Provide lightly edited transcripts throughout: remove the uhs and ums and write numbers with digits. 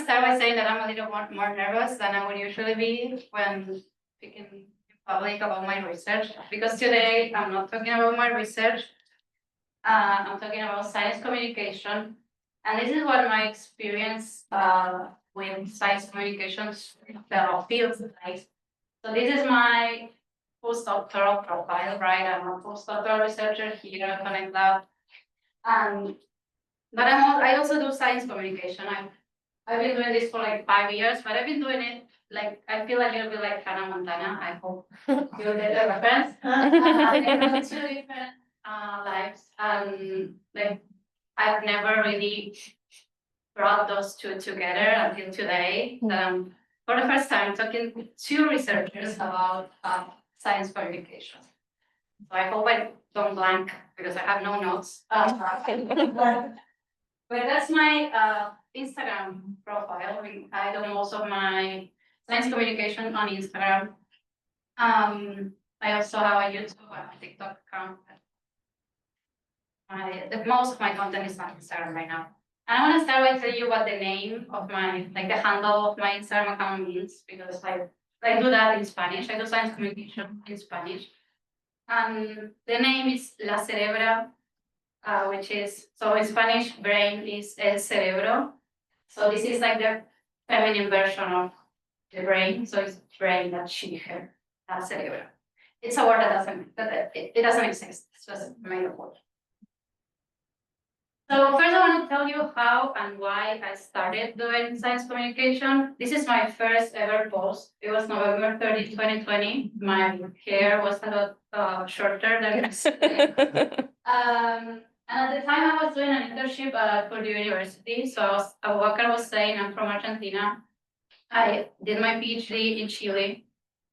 to start by saying that I'm a little more nervous than I would usually be when speaking in public about my research, because today I'm not talking about my research. I'm talking about science communication, and this is what my experience with science communications feels like. So this is my postdoctoral profile, right? I'm a postdoctoral researcher here at Connect Lab. But I also do science communication. I've been doing this for like 5 years, but I've been doing it like, I feel a little bit like Hannah Montana. I hope you get the reference. I have 2 different lives, and like I've never really brought those 2 together until today. For the first time talking to researchers about science communication. So I hope I don't blank because I have no notes. But that's my Instagram profile. I do most of my science communication on Instagram. I also have a YouTube and a TikTok account. Most of my content is on Instagram right now. And I want to start by telling you what the name of my, like the handle of my Instagram account means, because I do that in Spanish. I do science communication in Spanish. The name is La Cerebra, which is, so in Spanish, brain is el cerebro. So this is like the feminine version of the brain. So it's brain, that she, her, La Cerebra. It's a word it doesn't exist. It's just made up word. So first I want to tell you how and why I started doing science communication. This is my first ever post. It was November 30, 2020. My hair was a lot shorter than and at the time I was doing an internship for the university. So as Walker was saying, I'm from Argentina. I did my PhD in Chile.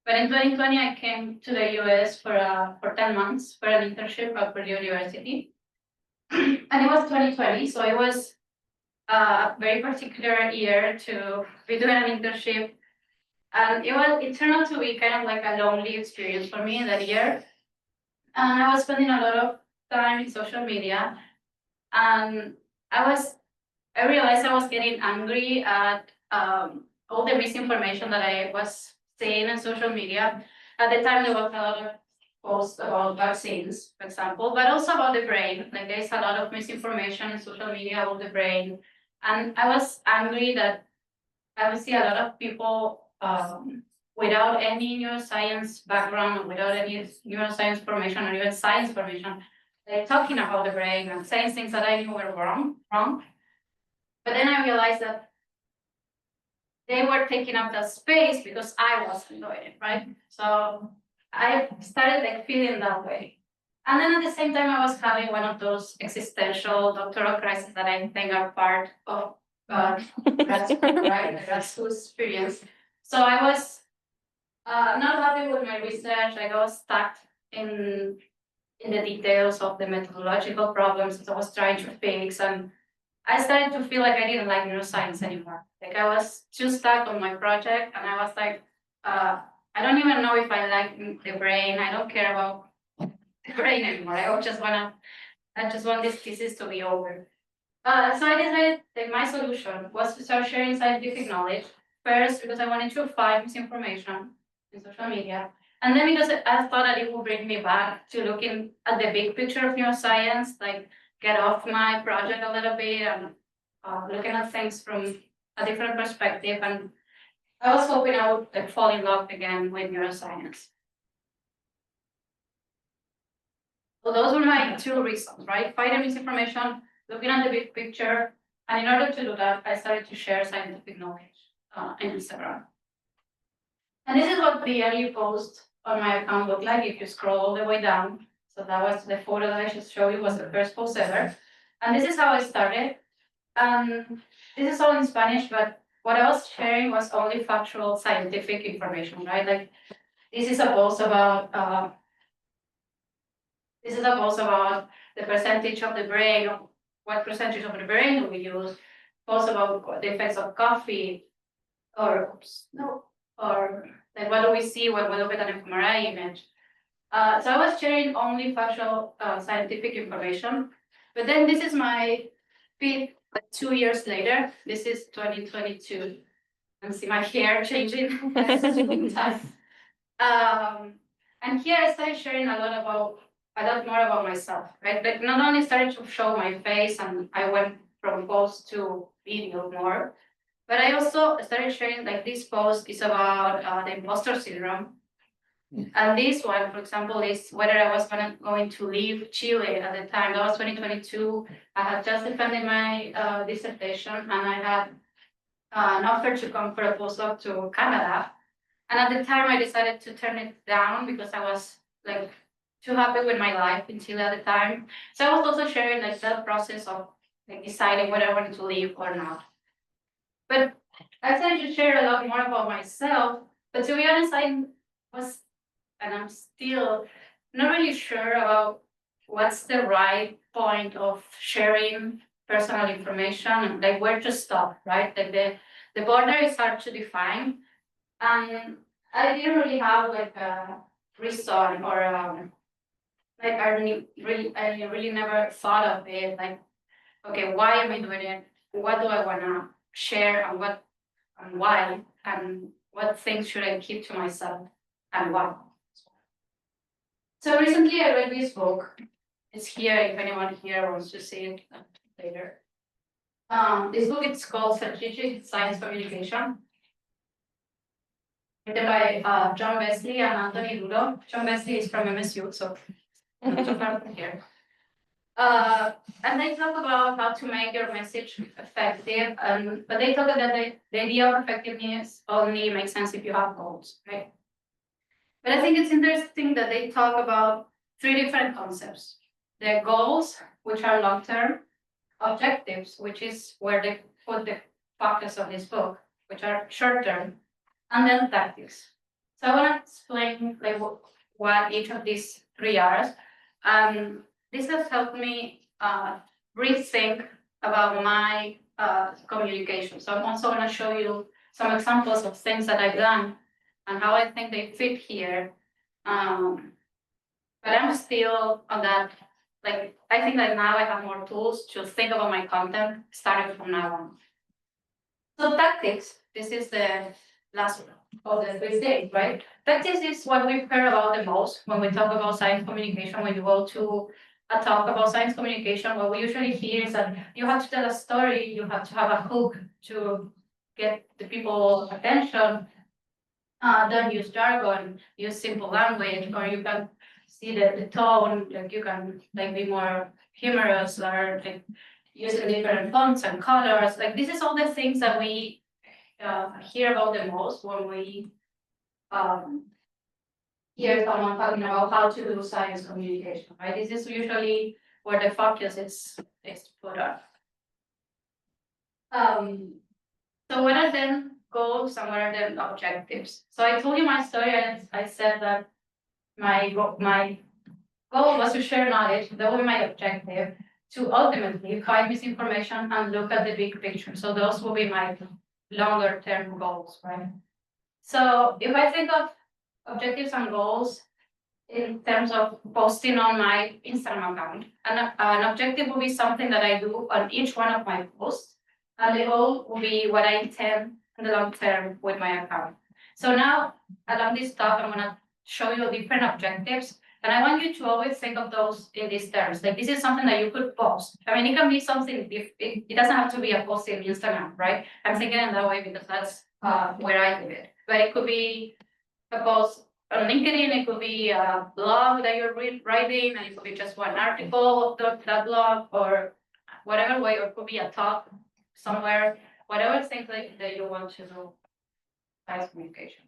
But in 2020, I came to the US for 10 months for an internship at Purdue University. And it was 2020, so it was a very particular year to be doing an internship. And it turned out to be kind of like a lonely experience for me that year. And I was spending a lot of time in social media. And I realized I was getting angry at all the misinformation that I was seeing on social media. At the time, there was a lot of posts about vaccines, for example, but also about the brain. Like there's a lot of misinformation in social media about the brain. And I was angry that I would see a lot of people without any neuroscience background, or without any neuroscience formation, or even science formation, like talking about the brain and saying things that I knew were wrong. But then I realized that they were taking up that space because I wasn't doing it, right? So I started like feeling that way. And then at the same time, I was having one of those existential doctoral crises that I think are part of grad school, right? The grad school experience. So I was not happy with my research. I got stuck in the details of the methodological problems that I was trying to fix. And I started to feel like I didn't like neuroscience anymore. Like I was too stuck on my project, and I was like, I don't even know if I like the brain. I don't care about the brain anymore. I just want this thesis to be over. So I decided that my solution was to start sharing scientific knowledge. First, because I wanted to find misinformation in social media. And then because I thought that it would bring me back to looking at the big picture of neuroscience, like get off my project a little bit and looking at things from a different perspective. And I was hoping I would like fall in love again with neuroscience. So those were my 2 reasons, right? Fighting misinformation, looking at the big picture. And in order to do that, I started to share scientific knowledge in Instagram. And this is what the early post on my account looked like if you scroll all the way down. So that was the photo that I just showed you, was the first post ever. And this is how I started. This is all in Spanish, but what I was sharing was only factual scientific information, right? Like this is a post about the percentage of the brain, what percentage of the brain do we use, post about the effects of coffee, or like what do we see when we look at an fMRI image. So I was sharing only factual scientific information. But then this is my feed But 2 years later, this is 2022. And see my hair changing time. And here I started sharing a lot more about myself, right? Like not only started to show my face and I went from post to video more, but I also started sharing like this post is about the imposter syndrome. And this one, for example, is whether I was going to leave Chile at the time. That was 2022. I had just defended my dissertation and I had an offer to come for a postdoc to Canada. And at the time, I decided to turn it down because I was like too happy with my life in Chile at the time. So I was also sharing like that process of like deciding whether I wanted to leave or not. But I started to share a lot more about myself. But to be honest, I was, and I'm still not really sure about what's the right point of sharing personal information and like where to stop, right? Like the border is hard to define. And I didn't really have like a reason or like I really never thought of it. Like, okay, why am I doing it? What do I wanna share and what and why? And what things should I keep to myself and why? So recently I read this book. It's here if anyone here wants to see it later. This book it's called Strategic Science Communication. Written by John Wesley and Anthony Ludo. John Wesley is from MSU, so not too far from here. And they talk about how to make your message effective, but they talk that the idea of effectiveness only makes sense if you have goals, right? But I think it's interesting that they talk about three different concepts. The goals, which are long-term, objectives, which is where they put the focus of this book, which are short-term, and then tactics. So I want to explain like what each of these three are. This has helped me rethink about my communication. So I'm also going to show you some examples of things that I've done and how I think they fit here. But I'm still on that. Like I think that now I have more tools to think about my content starting from now on. So tactics. This is the last one of the three things, right? Tactics is what we've heard about the most when we talk about science communication. When you go to a talk about science communication, what we usually hear is that you have to tell a story, you have to have a hook to get the people's attention. Don't use jargon, use simple language, or you can see the tone, like you can like be more humorous or like using different fonts and colors. Like this is all the things that we hear about the most when we hear someone talking about how to do science communication, right? This is usually where the focus is put on. So what are then goals and what are then objectives? So I told you my story and I said that my goal was to share knowledge, that was my objective, to ultimately fight misinformation and look at the big picture. So those will be my longer term goals, right? So if I think of objectives and goals in terms of posting on my Instagram account, an objective will be something that I do on each one of my posts, and the goal will be what I intend in the long term with my account. So now, along this talk, I'm gonna show you different objectives, and I want you to always think of those in these terms. Like this is something that you could post. I mean, it can be something, it doesn't have to be a post in Instagram, right? I'm thinking in that way because that's where I live it. But it could be a post on LinkedIn, it could be a blog that you're writing, and it could be just one article of that blog, or whatever way, or it could be a talk somewhere, whatever things that you want to do as communication.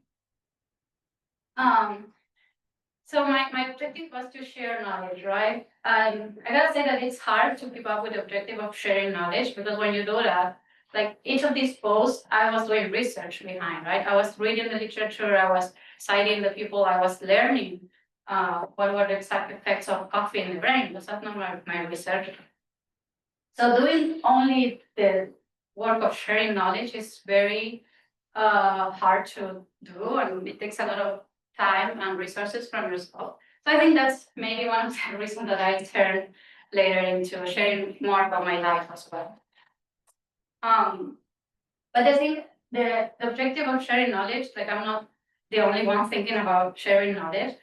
So my objective was to share knowledge, right? I gotta say that it's hard to keep up with the objective of sharing knowledge because when you do that, like each of these posts, I was doing research behind, right? I was reading the literature, I was citing the people, I was learning what were the exact effects of coffee in the brain, because that's not my research. So doing only the work of sharing knowledge is very hard to do, and it takes a lot of time and resources from yourself. So I think that's maybe one of the reasons that I turned later into sharing more about my life as well. But I think the objective of sharing knowledge, like I'm not the only one thinking about sharing knowledge.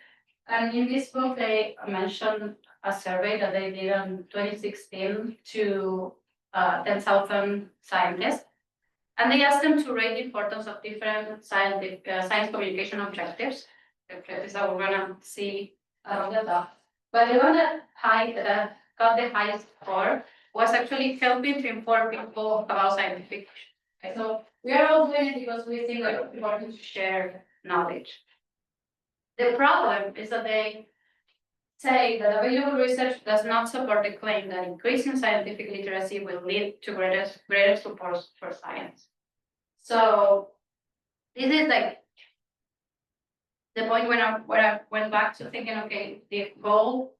And in this book, they mentioned a survey that they did in 2016 to 10,000 scientists. And they asked them to rate the importance of different science communication objectives. Objectives that we're gonna see around the top. But the one that got the highest score was actually helping to inform people about scientific. Okay, so we are all doing it because we think it's important to share knowledge. The problem is that they say that available research does not support the claim that increasing scientific literacy will lead to greater support for science. So this is like the point when I went back to thinking, okay, the goal,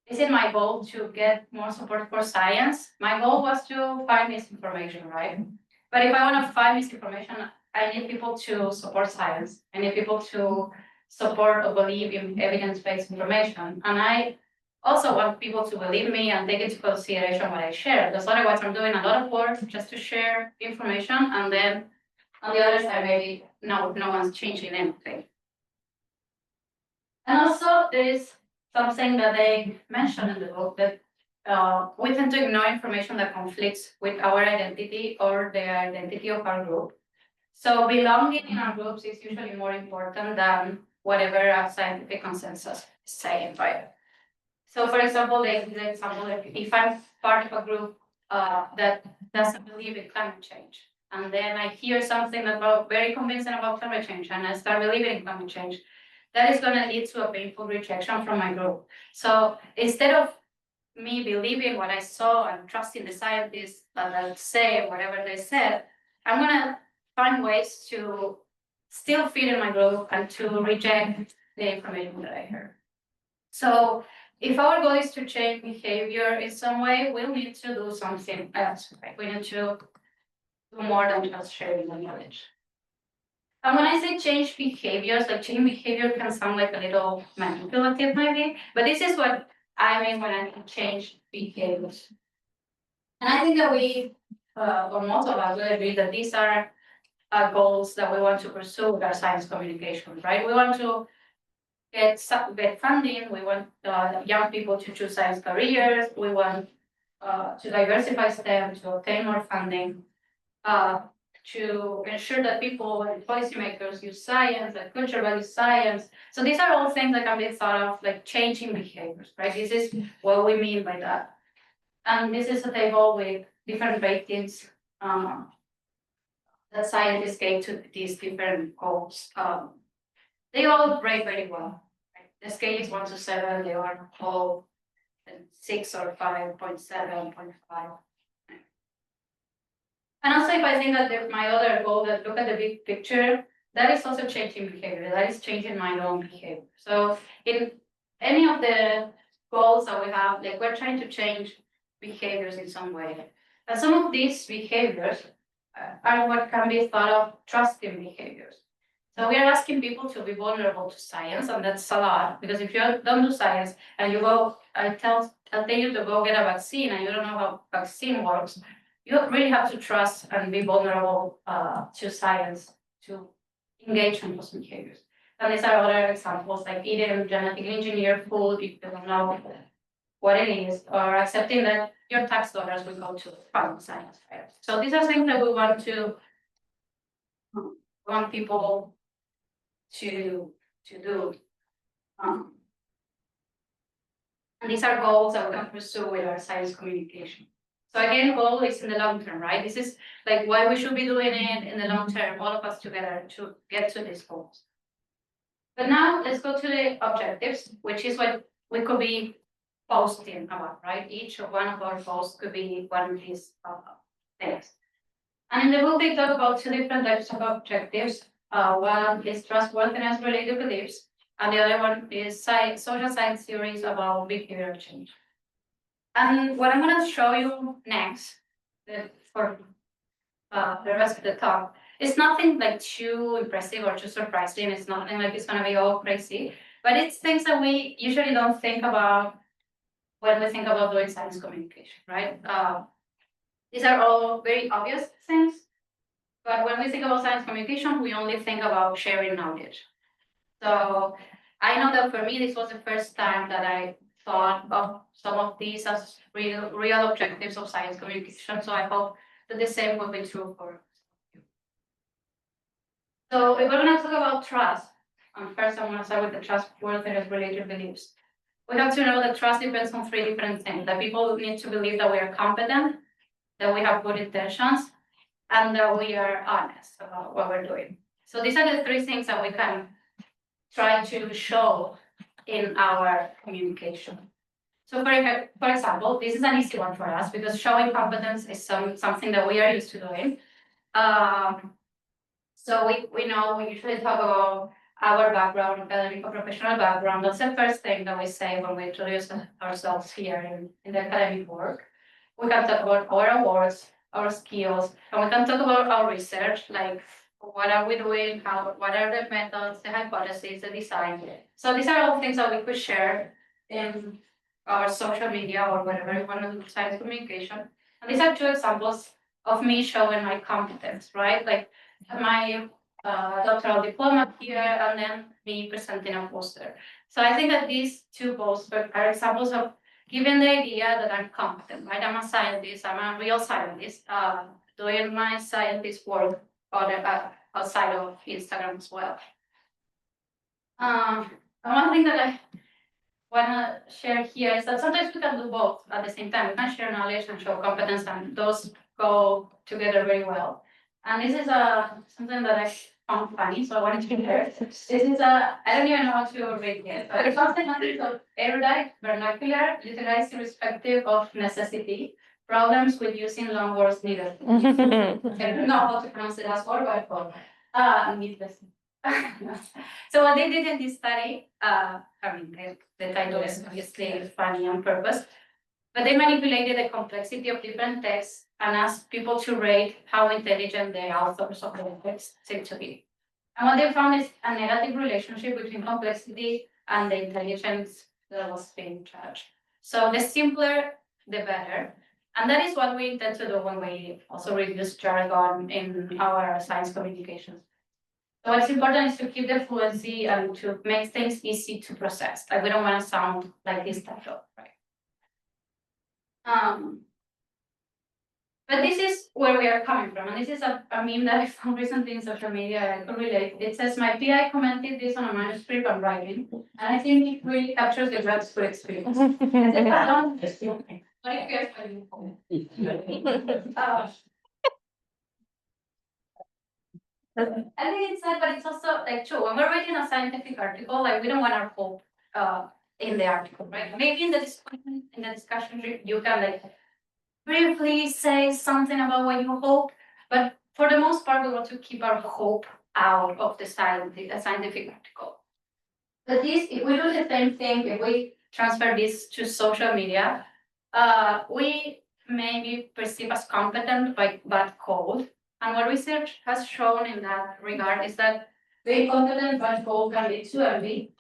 is it my goal to get more support for science? My goal was to find misinformation, right? But if I want to find misinformation, I need people to support science. I need people to support or believe in evidence-based information. And I also want people to believe me and take into consideration what I share. Because otherwise I'm doing a lot of work just to share information, and then on the other side, maybe no one's changing anything. And also there is something that they mentioned in the book, that we tend to ignore information that conflicts with our identity or the identity of our group. So belonging in our groups is usually more important than whatever a scientific consensus is saying, right? So for example, the example, like if I'm part of a group that doesn't believe in climate change, and then I hear something about very convincing about climate change, and I start believing in climate change, that is going to lead to a painful rejection from my group. So instead of me believing what I saw and trusting the scientists that say whatever they said, I'm going to find ways to still fit in my group and to reject the information that I heard. So if our goal is to change behavior in some way, we'll need to do something else. Right? We need to do more than just sharing the knowledge. And when I say change behaviors, like change behavior can sound like a little manipulative maybe, but this is what I mean when I change behaviors. And I think that we, or most of us, will agree that these are goals that we want to pursue with our science communication, right? We want to get funding, we want young people to choose science careers, we want to diversify STEM, to obtain more funding, to ensure that people and policymakers use science, that culture values science. So these are all things that can be thought of like changing behaviors, right? This is what we mean by that. And this is a table with different ratings that scientists gave to these different goals. They all rate very well. Right? The scale is 1 to 7, they are all 6 or 5.7, 0.5. And also, if I think that my other goal, that look at the big picture, that is also changing behavior. That is changing my own behavior. So in any of the goals that we have, like we're trying to change behaviors in some way. And some of these behaviors are what can be thought of trusting behaviors. So we are asking people to be vulnerable to science, and that's a lot, because if you don't do science and you go, I'll tell you to go get a vaccine and you don't know how vaccine works, you really have to trust and be vulnerable to science to engage in those behaviors. And these are other examples, like eating genetically engineered food if you don't know what it is, or accepting that your tax dollars will go to fund science fairs. So these are things that we want people to do. And these are goals that we can pursue with our science communication. So again, goal is in the long term, right? This is like why we should be doing it in the long term, all of us together to get to these goals. But now let's go to the objectives, which is what we could be posting about, right? Each of one of our posts could be one of these things. And in the book, they talk about 2 different types of objectives. One is trustworthiness related beliefs, and the other one is social science theories about behavioral change. And what I'm going to show you next, for the rest of the talk, is nothing like too impressive or too surprising. It's nothing like it's going to be all crazy, but it's things that we usually don't think about when we think about doing science communication, right? These are all very obvious things, but when we think about science communication, we only think about sharing knowledge. So I know that for me, this was the first time that I thought of some of these as real objectives of science communication. So I hope that the same will be true for you. So if we're going to talk about trust, first I'm going to start with the trustworthy related beliefs. We have to know that trust depends on three different things. That people need to believe that we are competent, that we have good intentions, and that we are honest about what we're doing. So these are the three things that we can try to show in our communication. So for example, this is an easy one for us because showing competence is something that we are used to doing. So we know we usually talk about our background, academic or professional background. That's the first thing that we say when we introduce ourselves here in the academic work. We can talk about our awards, our skills, and we can talk about our research, like what are we doing, what are the methods, the hypotheses, the design. So these are all things that we could share in our social media or whatever you want to do science communication. And these are two examples of me showing my competence, right? Like my doctoral diploma here, and then me presenting a poster. So I think that these two posts are examples of giving the idea that I'm competent, right? I'm a scientist, I'm a real scientist, doing my scientist work outside of Instagram as well. And one thing that I want to share here is that sometimes we can do both at the same time. We can share knowledge and show competence, and those go together very well. And this is something that I found funny, so I wanted to share. This is I don't even know how to read it, but it's something of erudite vernacular, utilized irrespective of necessity. Problems with using long words needed. I don't know how to pronounce it as well, but needless. So what they did in this study, I mean, the title is obviously funny on purpose, but they manipulated the complexity of different texts and asked people to rate how intelligent the authors of the text seem to be. And what they found is a negative relationship between complexity and the intelligence that was being judged. So the simpler, the better. And that is what we intend to do when we also reduce jargon in our science communications. So what's important is to keep the fluency and to make things easy to process. Like we don't want to sound like this title, right? But this is where we are coming from, and this is a meme that I found recently in social media. I could relate. It says, "My PI commented this on a manuscript I'm writing, and I think it really captures the grad school experience." I said, "Pardon? What if you're I think it's sad, but it's also like true. When we're writing a scientific article, like we don't want our hope in the article, right? Maybe in the discussion you can like briefly say something about what you hope, but for the most part, we want to keep our hope out of the scientific article. But this, if we do the same thing, if we transfer this to social media, we may be perceived as competent but cold. And what research has shown in that regard is that being competent but cold can lead to envy,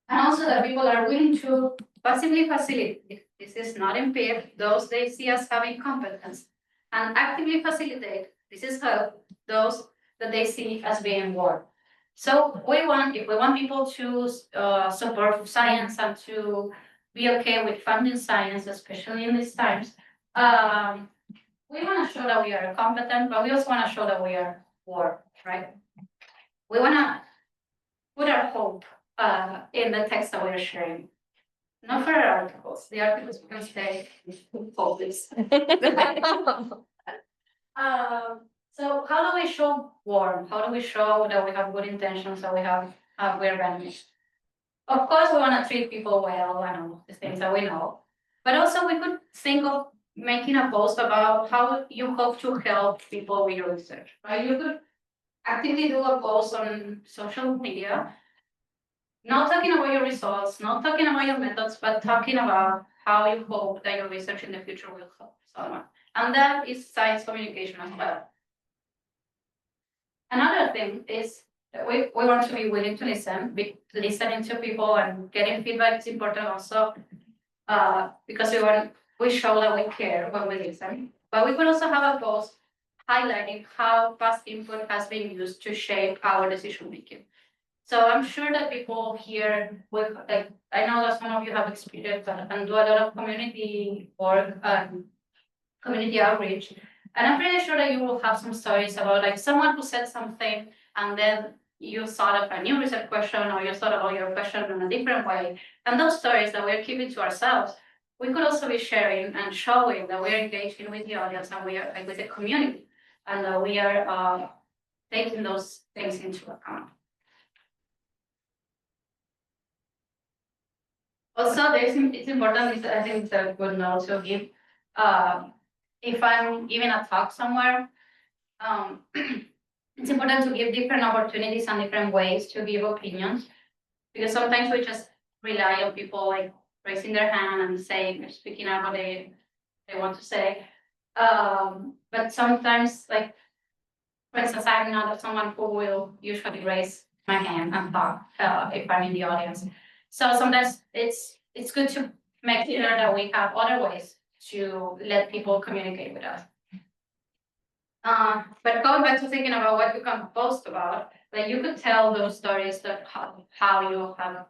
and also that people are willing to passively facilitate. This is not impede those they see as having competence, and actively facilitate. This is help those that they see as being warped. So if we want people to support science and to be okay with funding science, especially in these times, we want to show that we are competent, but we also want to show that we are warped, right? We want to put our hope in the text that we're sharing. Not for our articles. The articles we can say, hold this. So how do we show warmth? How do we show that we have good intentions, that we're values? Of course, we want to treat people well and all the things that we know. But also we could think of making a post about how you hope to help people with your research, right? You could actively do a post on social media, not talking about your results, not talking about your methods, but talking about how you hope that your research in the future will help someone. And that is science communication as well. Another thing is that we want to be willing to listening to people and getting feedback is important also because we show that we care when we listen. But we could also have a post highlighting how past input has been used to shape our decision making. So I'm sure that people here will, like, I know that some of you have experienced and do a lot of community work, community outreach. And I'm pretty sure that you will have some stories about like someone who said something and then you thought of a new research question or you thought about your question in a different way. And those stories that we're keeping to ourselves, we could also be sharing and showing that we're engaging with the audience and we are like, with the community and that we are taking those things into account. Also, it's important, I think it's a good note to give. If I'm giving a talk somewhere, it's important to give different opportunities and different ways to give opinions, because sometimes we just rely on people like raising their hand and saying, speaking out what they want to say. But sometimes, like, for instance, I'm not someone who will usually raise my hand and talk if I'm in the audience. So sometimes it's good to make sure that we have other ways to let people communicate with us. But going back to thinking about what you can post about, like you could tell those stories that how you have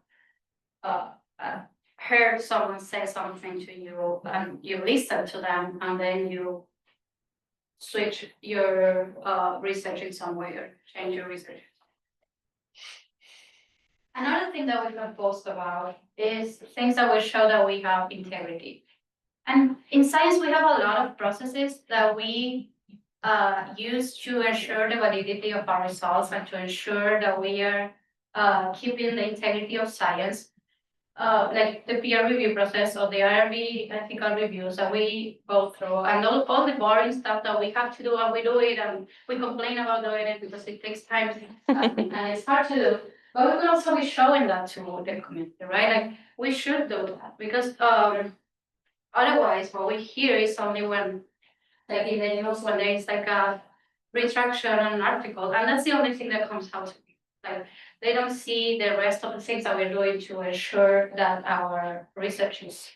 heard someone say something to you and you listen to them and then you switch your research in some way or change your research. Another thing that we can post about is things that will show that we have integrity. And in science, we have a lot of processes that we use to ensure the validity of our results and to ensure that we are keeping the integrity of science. Like the peer review process or the IRB ethical reviews that we go through, and all the boring stuff that we have to do, and we do it, and we complain about doing it because it takes time and it's hard to do. But we can also be showing that to the community, right? Like we should do that because otherwise, what we hear is only when, like in the news, when there is like a retraction on an article, and that's the only thing that comes out to me. Like they don't see the rest of the things that we're doing to ensure that our research is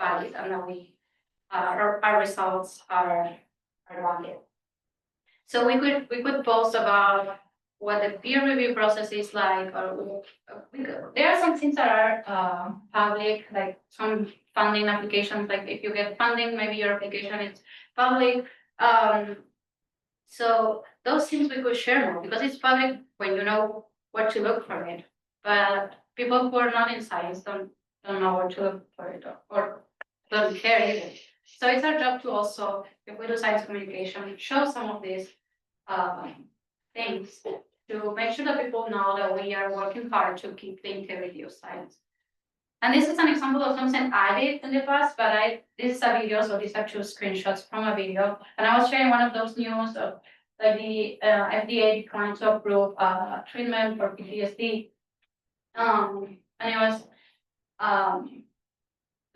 valid and that our results are valid. So we could post about what the peer review process is like, or there are some things that are public, like some funding applications. Like if you get funding, maybe your application is public. So those things we could share more because it's public when you know where to look for it. But people who are not in science don't know where to look for it or don't care either. So it's our job to also, if we do science communication, show some of these things to make sure that people know that we are working hard to keep the integrity of science. And this is an example of something I did in the past, but this is a video, so these are two screenshots from a video. And I was sharing one of those news of like the FDA declined to approve treatment for PTSD. And it was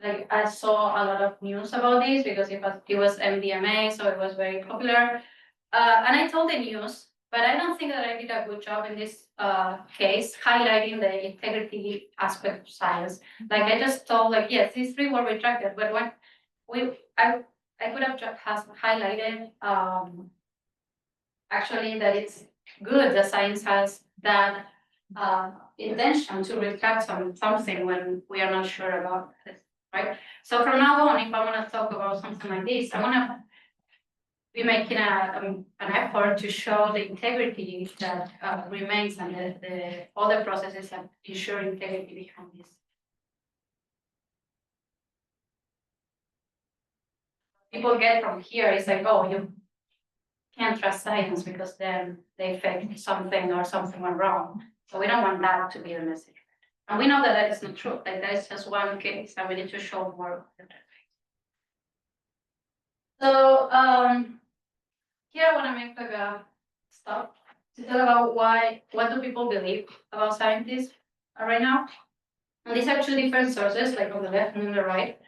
like I saw a lot of news about this because it was MDMA, so it was very popular. And I told the news, but I don't think that I did a good job in this case highlighting the integrity aspect of science. Like I just told, like, yes, these three were retracted, but when I could have just highlighted actually that it's good that science has that intention to retract something when we are not sure about this, right? So from now on, if I want to talk about something like this, I want to be making an effort to show the integrity that remains and the other processes that ensure integrity behind this. People get from here is like, oh, you can't trust science because then they fake something or something went wrong. So we don't want that to be the message. And we know that that is not true. Like that is just one case, and we need to show more. So here I want to make like a stop to talk about what do people believe about scientists right now. And these are two different sources, like on the left and on the right.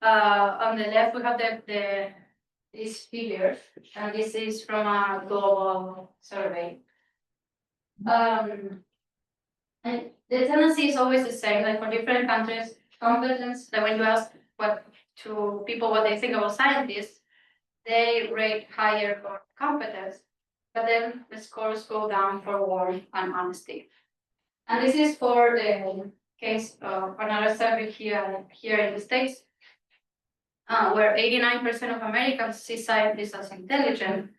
On the left, we have these figures, and this is from a global survey. And the tendency is always the same, like for different countries, competence, like when you ask to people what they think about scientists, they rate higher for competence, but then the scores go down for warmth and honesty. And this is for the case of another survey here in the States, where 89% of Americans see scientists as intelligent,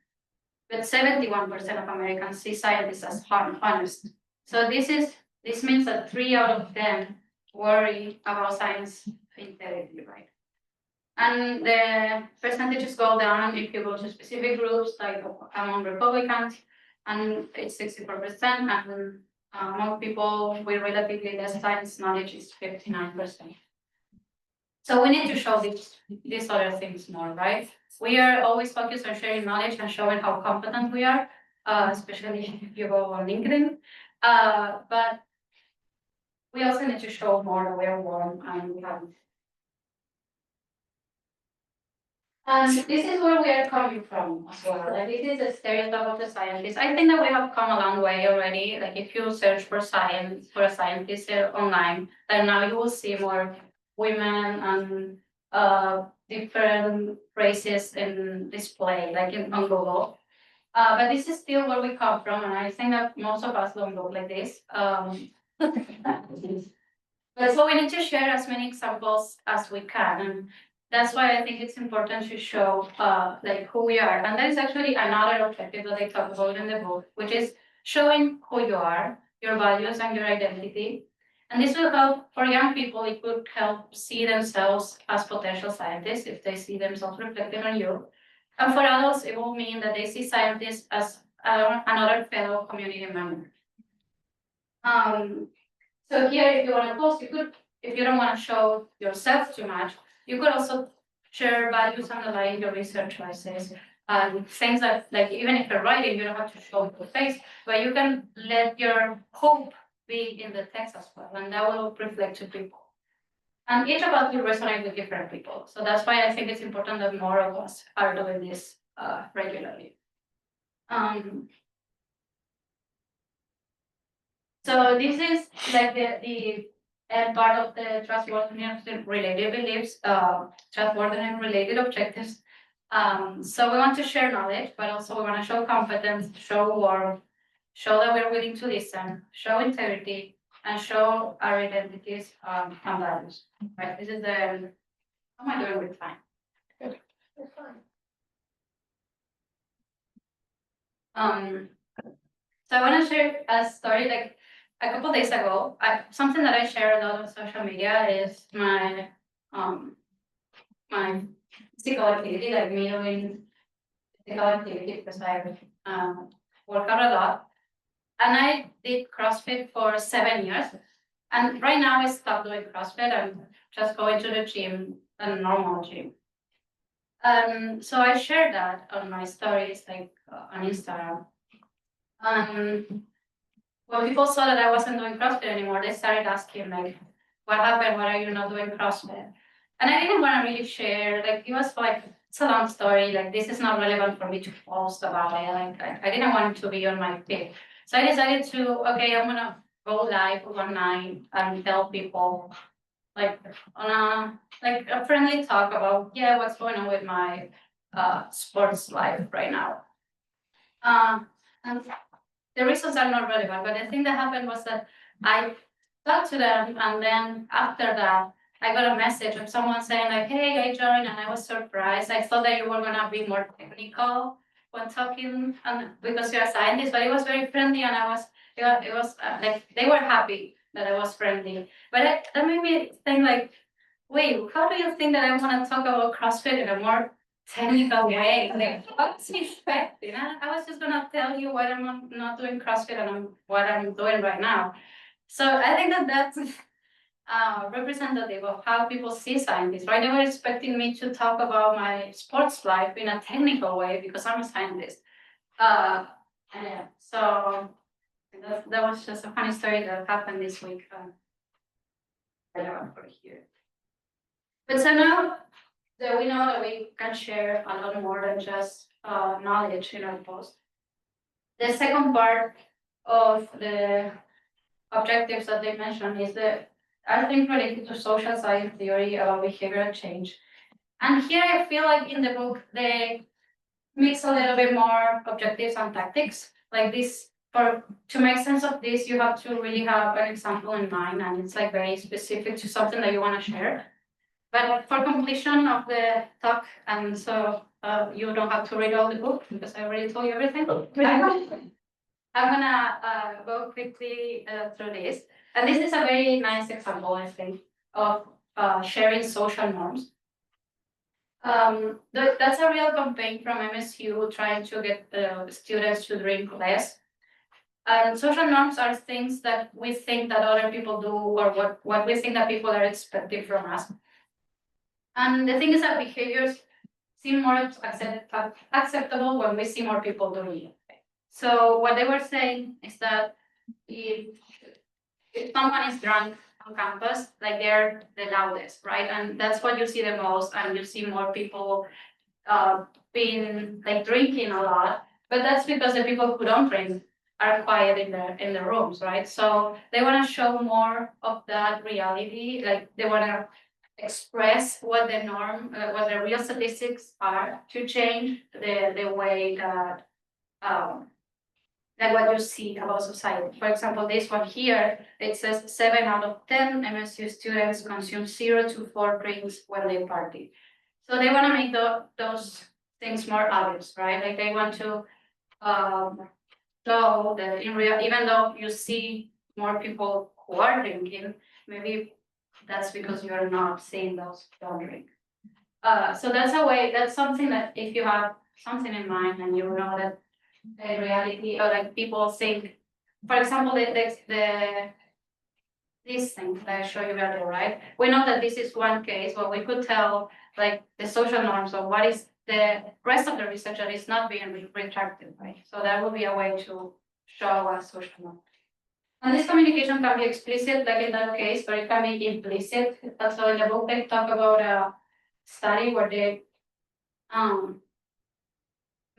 but 71% of Americans see scientists as honest. So this means that 3 out of 10 worry about science integrity, right? And the percentages go down if you go to specific groups, like among Republicans, and it's 64%, and among people with relatively less science knowledge is 59%. So we need to show these other things more, right? We are always focused on sharing knowledge and showing how competent we are, especially if you go on LinkedIn. But we also need to show more that we are warm and we have. And this is where we are coming from as well. Like, this is a stereotype of the scientist. I think that we have come a long way already. Like, if you search for science, for a scientist online, then now you will see more women and different races in display, like on Google. But this is still where we come from, and I think that most of us don't look like this. But so we need to share as many examples as we can, and that's why I think it's important to show like who we are. And that is actually another objective that I talk about in the book, which is showing who you are, your values and your identity. And this will help for young people. It could help see themselves as potential scientists if they see themselves reflected on you. And for adults, it will mean that they see scientists as another fellow community member. So here, if you want to post, you could, if you don't want to show yourself too much, you could also share values underlying your research choices. Things that, like, even if you're writing, you don't have to show your face, but you can let your hope be in the text as well, and that will reflect to people. And each of us will resonate with different people. So that's why I think it's important that more of us are doing this regularly. So this is like the part of the trustworthiness related beliefs, trustworthiness and related objectives. So we want to share knowledge, but also we want to show competence, show warmth, show that we're willing to listen, show integrity, and show our identities and values. Right? This is the. How am I doing with time? It's fine. So I want to share a story. Like, a couple days ago, something that I share a lot on social media is my my physical activity, like me doing physical activity, because I work out a lot. And I did CrossFit for 7 years. And right now I stopped doing CrossFit and just going to the gym, a normal gym. So I shared that on my stories, like on Instagram. When people saw that I wasn't doing CrossFit anymore, they started asking, like, what happened? Why are you not doing CrossFit? And I didn't want to really share. Like, it was like, it's a long story. Like, this is not relevant for me to post about it. Like, I didn't want it to be on my feed. So I decided to, okay, I'm gonna go live one night and tell people, like, on a friendly talk about, yeah, what's going on with my sports life right now. And the reasons are not relevant, but the thing that happened was that I talked to them, and then after that, I got a message of someone saying, like, hey, I joined, and I was surprised. I thought that you were gonna be more technical when talking, and because you're a scientist, but it was very friendly, and it was like, they were happy that I was friendly. But that made me think, like, wait, how do you think that I want to talk about CrossFit in a more technical way? Like, what's expecting? I was just gonna tell you why I'm not doing CrossFit and what I'm doing right now. So I think that that's representative of how people see scientists, right? They were expecting me to talk about my sports life in a technical way because I'm a scientist. Yeah, so that was just a funny story that happened this week. For here. But so now that we know that we can share a lot more than just knowledge in our post, the second part of the objectives that they mentioned is I think related to social science theory about behavioral change. And here I feel like in the book they mix a little bit more objectives and tactics. Like this, to make sense of this, you have to really have an example in mind, and it's like very specific to something that you want to share. But for completion of the talk, and so you don't have to read all the book because I already told you everything. I'm gonna go quickly through this. And this is a very nice example, I think, of sharing social norms. That's a real campaign from MSU trying to get students to drink less. And social norms are things that we think that other people do, or what we think that people are expecting from us. And the thing is that behaviors seem more acceptable when we see more people doing it. So what they were saying is that if someone is drunk on campus, like they're the loudest, right? And that's what you see the most, and you see more people being like drinking a lot. But that's because the people who don't drink are quiet in the rooms, right? So they want to show more of that reality, like they want to express what the norm, what the real statistics are, to change the way that what you see about society. For example, this one here, it says 7 out of 10 MSU students consume 0 to 4 drinks when they party. So they want to make those things more obvious, right? Like they want to show that in real, even though you see more people who are drinking, maybe that's because you're not seeing those who don't drink. So that's a way, that's something that if you have something in mind and you know that in reality, or like people think, for example, this thing that I showed you earlier, right? We know that this is one case, but we could tell like the social norms of what is the rest of the research that is not being retracted, right? So that would be a way to show a social norm. And this communication can be explicit, like in that case, but it can be implicit. So in the book, they talk about a study where they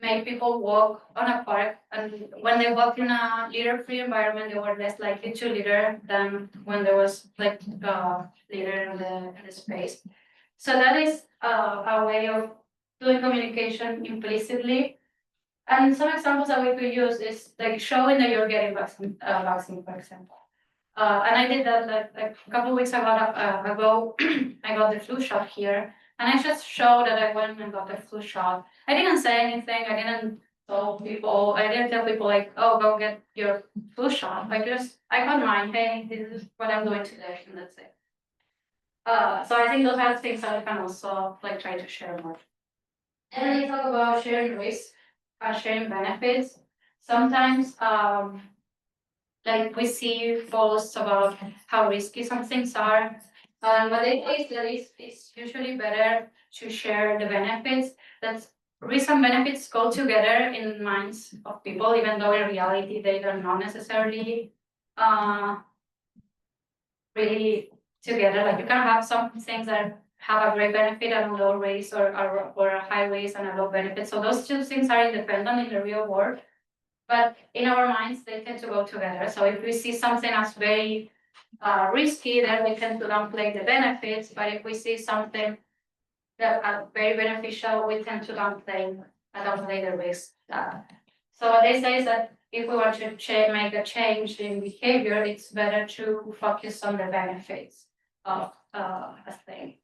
make people walk on a park, and when they walk in a litter-free environment, they were less likely to litter than when there was like litter in the space. So that is a way of doing communication implicitly. And some examples that we could use is like showing that you're getting vaccine, for example. And I did that like a couple of weeks ago. I got the flu shot here, and I just showed that I went and got the flu shot. I didn't say anything. I didn't tell people. I didn't tell people like, "Oh, go get your flu shot." I got mine. Hey, this is what I'm doing today, and that's it. So I think those are things that I can also like try to share more. And then you talk about sharing risks and sharing benefits. Sometimes like we see posts about how risky some things are. But it is that it's usually better to share the benefits. That risk and benefits go together in minds of people, even though in reality they are not necessarily really together. Like you can have some things that have a great benefit and a low risk, or a high risk and a low benefit. So those two things are independent in the real world. But in our minds, they tend to go together. So if we see something as very risky, then we tend to downplay the benefits. But if we see something that are very beneficial, we tend to downplay the risk. So what they say is that if we want to make a change in behavior, it's better to focus on the benefits of a thing.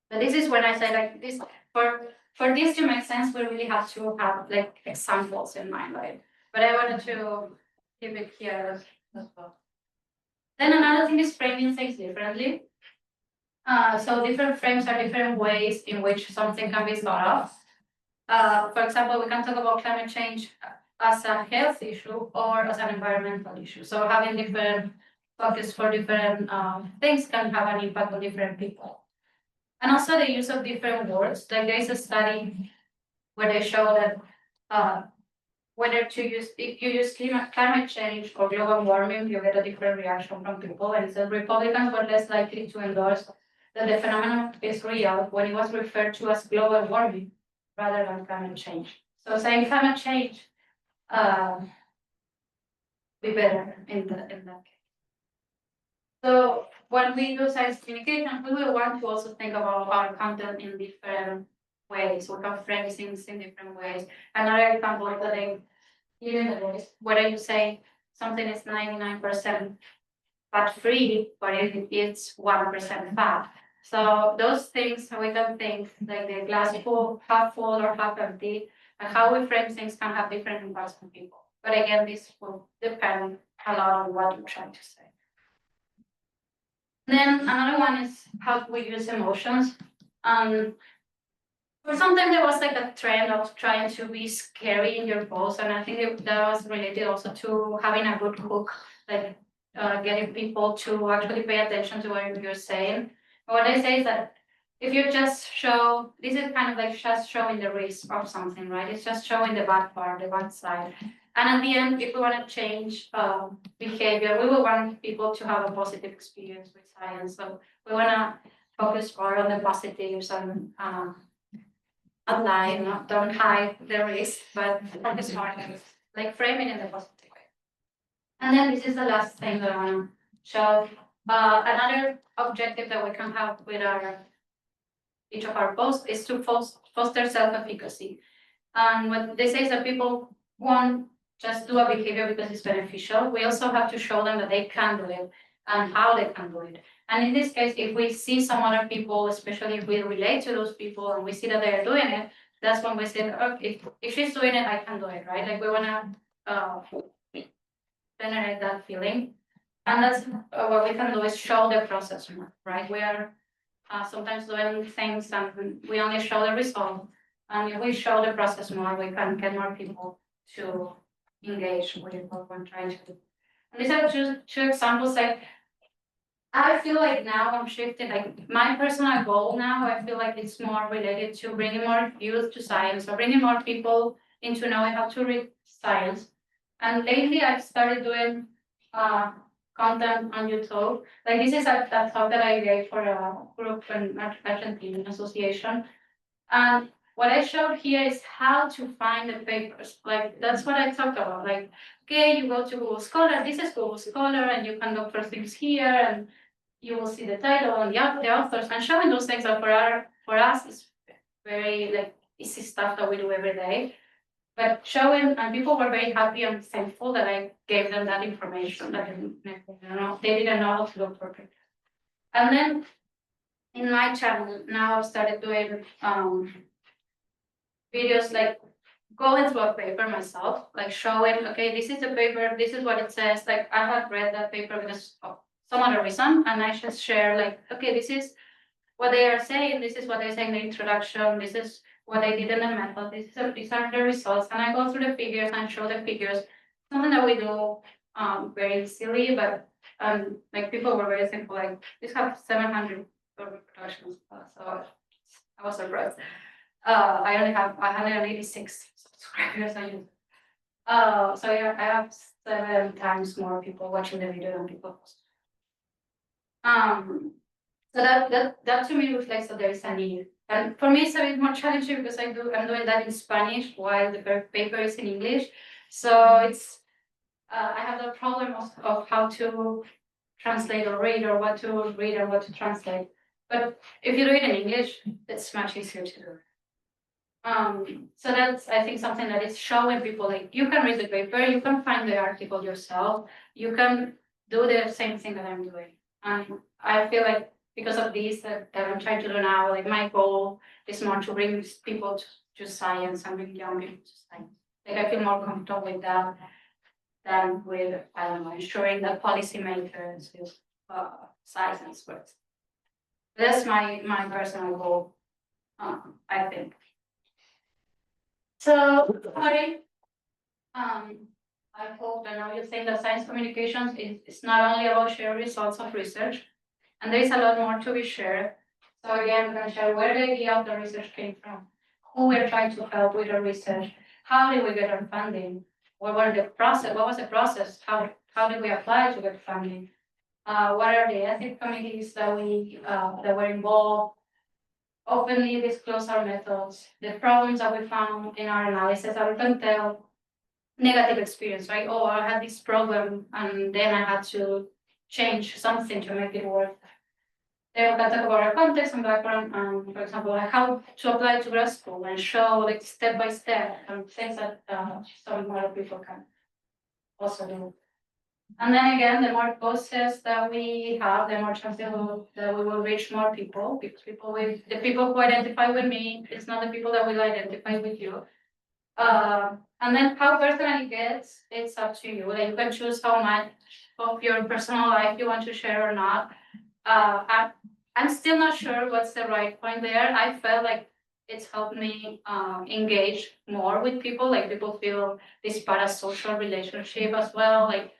But this is when I say like this, for this to make sense, we really have to have like examples in mind, right? But I wanted to keep it here as well. Then another thing is framing things differently. So different frames are different ways in which something can be thought of. For example, we can talk about climate change as a health issue or as an environmental issue. So having different focus for different things can have an impact on different people. And also the use of different words. Like there is a study where they show that whether to use, if you use climate change or global warming, you get a different reaction from people. And so Republicans were less likely to endorse that the phenomenon is real when it was referred to as global warming rather than climate change. So saying climate change be better in that case. So when we do science communication, we will want to also think about our content in different ways. We can frame things in different ways. Another example that I give is whether you say something is 99% fat free, but it's 1% fat. So those things we can think like the glass full, half full or half empty, and how we frame things can have different impacts on people. But again, this will depend a lot on what you're trying to say. Then another one is how we use emotions. For some time there was like a trend of trying to be scary in your post, and I think that was related also to having a good hook, like getting people to actually pay attention to what you're saying. What I say is that if you just show, this is kind of like just showing the risk of something, right? It's just showing the bad part, the bad side. And at the end, if we want to change behavior, we will want people to have a positive experience with science. So we want to focus more on the positives and apply, don't hide the risk, but focus more on like framing in the positive way. And then this is the last thing that I want to show. Another objective that we can have with each of our posts is to foster self-efficacy. And what they say is that people won't just do a behavior because it's beneficial. We also have to show them that they can do it and how they can do it. And in this case, if we see some other people, especially if we relate to those people and we see that they are doing it, that's when we say, okay, if she's doing it, I can do it, right? Like we want to generate that feeling. And that's what we can do is show the process more, right? We are sometimes doing things and we only show the result. And if we show the process more, we can get more people to engage with what we're trying to do. And these are two examples. Like I feel like now I'm shifting. Like my personal goal now, I feel like it's more related to bringing more youth to science or bringing more people into knowing how to read science. And lately, I've started doing content on YouTube. Like this is a talk that I gave for a group in Argentine association. And what I showed here is how to find the papers. Like that's what I talked about. Like, okay, you go to Google Scholar, this is Google Scholar, and you can look for things here, and you will see the title and the authors, and showing those things that for us is very like easy stuff that we do every day. But showing, and people were very happy and thankful that I gave them that information that they didn't know how to look for it. And then in my channel now I've started doing videos like going through a paper myself, like showing, okay, this is the paper, this is what it says. Like I have read that paper because of some other reason, and I just share like, okay, this is what they are saying, this is what they say in the introduction, this is what I did in the method, these are the results, and I go through the figures and show the figures. Something that we do very easily, but like people were very simple. Like this have 700 reproductions, so I was surprised. I only have 186 subscribers on YouTube. So yeah, I have 7 times more people watching the video than people post. So that to me reflects that there is a need. And for me, it's a bit more challenging because I'm doing that in Spanish while the paper is in English. So it's I have the problem of how to translate or read, or what to read and what to translate. But if you do it in English, it's much easier to do. So that's, I think, something that is showing people like you can read the paper, you can find the article yourself, you can do the same thing that I'm doing. And I feel like because of this that I'm trying to do now, like my goal is more to bring people to science and bring young people to science. Like I feel more comfortable with that than with, I don't know, ensuring that policymakers use science experts. That's my personal goal, I think. So, I hope that now you think that science communications is not only about sharing results of research, and there is a lot more to be shared. So again, I'm going to share where the idea of the research came from, who we're trying to help with the research, how did we get our funding, what was the process, how did we apply to get funding, what are the ethics committees that were involved, openly disclose our methods, the problems that we found in our analysis that we can tell, negative experience, right? Oh, I had this problem and then I had to change something to make it work. Then we can talk about our context and background, for example, like how to apply to grad school and show like step by step and things that some other people can also do. And then again, the more posts that we have, the more chance that we will reach more people, because the people who identify with me, it's not the people that will identify with you. And then how personal it gets, it's up to you. Like you can choose how much of your personal life you want to share or not. I'm still not sure what's the right point there. I felt like it's helped me engage more with people. Like people feel this parasocial relationship as well. Like,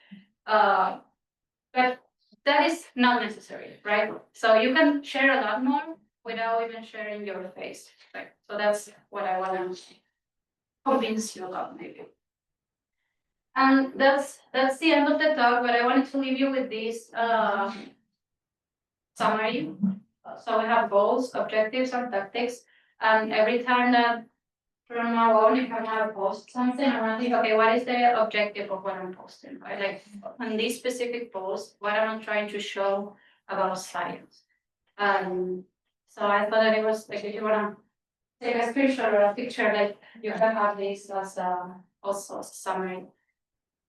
but that is not necessary, right? So you can share a lot more without even sharing your face. Right? So that's what I want to convince you about, maybe. And that's the end of the talk. But I wanted to leave you with this summary. So we have goals, objectives, and tactics. And every time that from now on, if I want to post something, I want to think, okay, what is the objective of what I'm posting, right? Like on this specific post, what am I trying to show about science? So I thought that it was like, if you want to take a screenshot or a picture, like you can have this as also a summary.